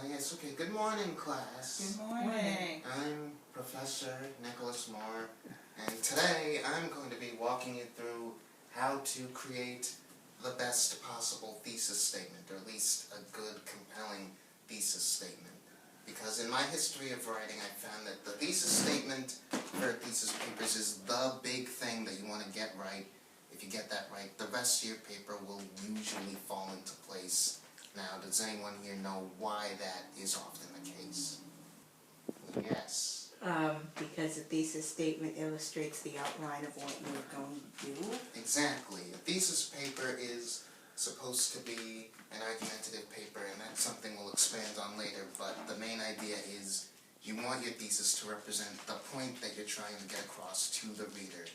Yes, okay. Good morning, class. Good morning. I'm Professor Nicholas Moore, and today I'm going to be walking you through how to create the best possible thesis statement, or at least a good, compelling thesis statement. Because in my history of writing, I found that the thesis statement for thesis papers is the big thing that you want to get right. If you get that right, the rest of your paper will usually fall into place. Now, does anyone here know why that is often the case? Yes. Because the thesis statement illustrates the outline of what you're going to do. Exactly. A thesis paper is supposed to be an argumentative paper, and that's something we'll expand on later, but the main idea is you want your thesis to represent the point that you're trying to get across to the reader.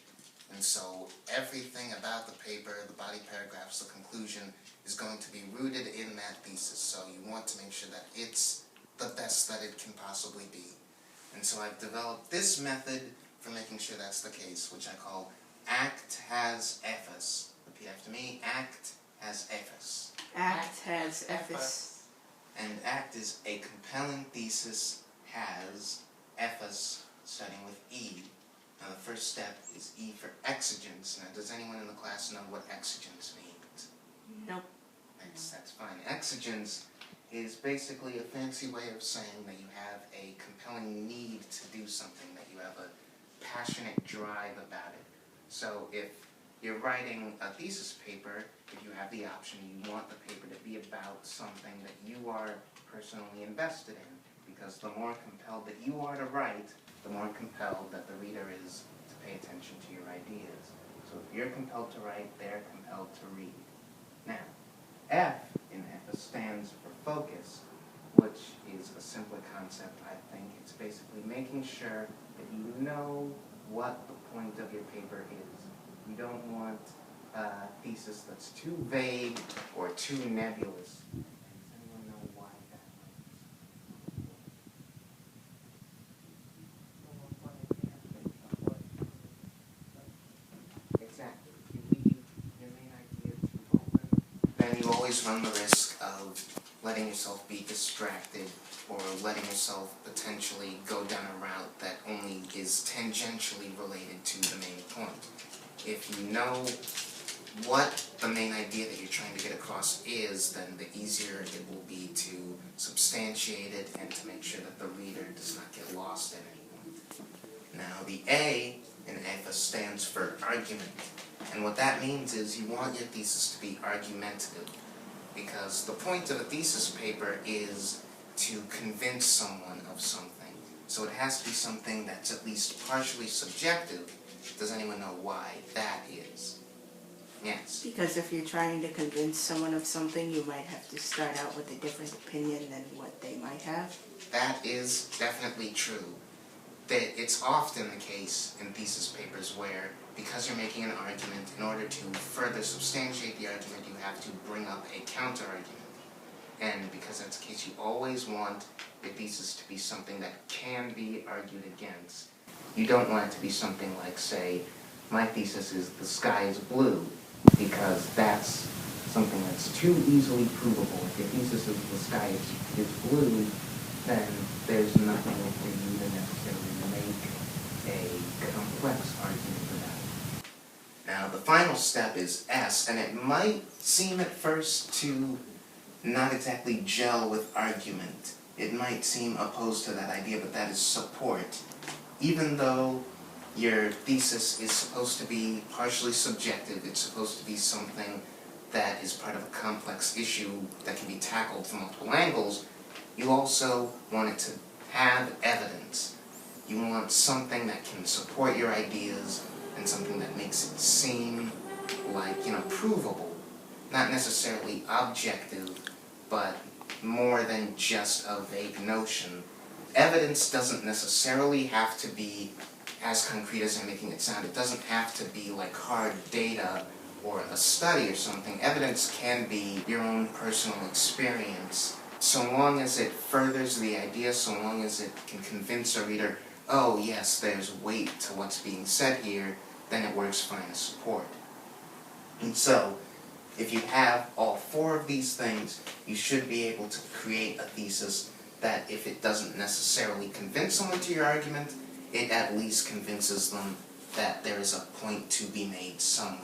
And so everything about the paper, the body paragraphs, the conclusion, is going to be rooted in that thesis. So you want to make sure that it's the best that it can possibly be. And so I've developed this method for making sure that's the case, which I call ACT has EFAS. Repeat after me, ACT has EFAS. ACT has EFAS. And ACT is a compelling thesis has EFAS starting with E. Now the first step is E for exigence. Now does anyone in the class know what exigence means? Nope. That's fine. Exigence is basically a fancy way of saying that you have a compelling need to do something, that you have a passionate drive about it. So if you're writing a thesis paper, if you have the option, you want the paper to be about something that you are personally invested in, because the more compelled that you are to write, the more compelled that the reader is to pay attention to your ideas. So if you're compelled to write, they're compelled to read. Now, F in EFAS stands for focus, which is a simpler concept, I think. It's basically making sure that you know what the point of your paper is. You don't want a thesis that's too vague or too nebulous. Does anyone know why that is? Exactly. If you leave your main idea too open, then you always run the risk of letting yourself be distracted or letting yourself potentially go down a route that only is tangentially related to the main point. If you know what the main idea that you're trying to get across is, then the easier it will be to substantiate it and to make sure that the reader does not get lost at any point. Now, the A in EFAS stands for argument. And what that means is you want your thesis to be argumentative, because the point of a thesis paper is to convince someone of something. So it has to be something that's at least partially subjective. Does anyone know why that is? Yes. Because if you're trying to convince someone of something, you might have to start out with a different opinion than what they might have. That is definitely true. That it's often the case in thesis papers where, because you're making an argument, in order to further substantiate the argument, you have to bring up a counter-argument. And because that's the case, you always want your thesis to be something that can be argued against. You don't want it to be something like, say, my thesis is the sky is blue, because that's something that's too easily provable. If your thesis is the sky is blue, then there's nothing for you to necessarily make a complex argument about it. Now, the final step is S, and it might seem at first to not exactly gel with argument. It might seem opposed to that idea, but that is support. Even though your thesis is supposed to be partially subjective, it's supposed to be something that is part of a complex issue that can be tackled from multiple angles, you also want it to have evidence. You want something that can support your ideas and something that makes it seem like, provable. Not necessarily objective, but more than just a vague notion. Evidence doesn't necessarily have to be as concrete as I'm making it sound. It doesn't have to be like hard data or a study or something. Evidence can be your own personal experience. So long as it furthers the idea, so long as it can convince a reader, oh yes, there's weight to what's being said here, then it works fine as support. And so, If you have all four of these things, you should be able to create a thesis that, if it doesn't necessarily convince someone to your argument, it at least convinces them that there is a point to be made somewhere.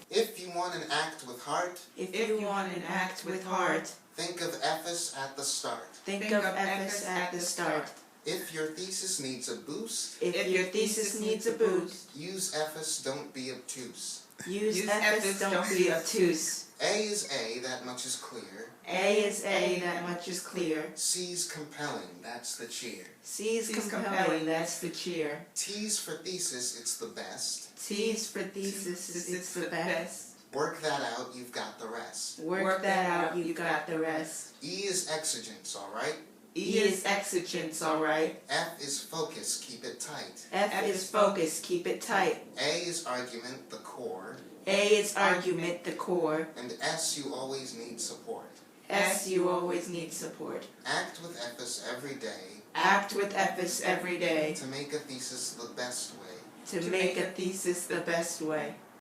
If you want an act with heart, If you want an act with heart, think of Ephes at the start. think of Ephes at the start. If your thesis needs a boost, If your thesis needs a boost, use Ephes, don't be obtuse. use Ephes, don't be obtuse. A is A, that much is clear. A is A, that much is clear. C's compelling, that's the cheer. C's compelling, that's the cheer. T's for thesis, it's the best. T's for thesis, it's the best. Work that out, you've got the rest. Work that out, you've got the rest. E is exigence, alright? E is exigence, alright. F is focus, keep it tight. F is focus, keep it tight. A is argument, the core. A is argument, the core. And S, you always need support. S, you always need support. Act with Ephes every day Act with Ephes every day to make a thesis the best way. to make a thesis the best way.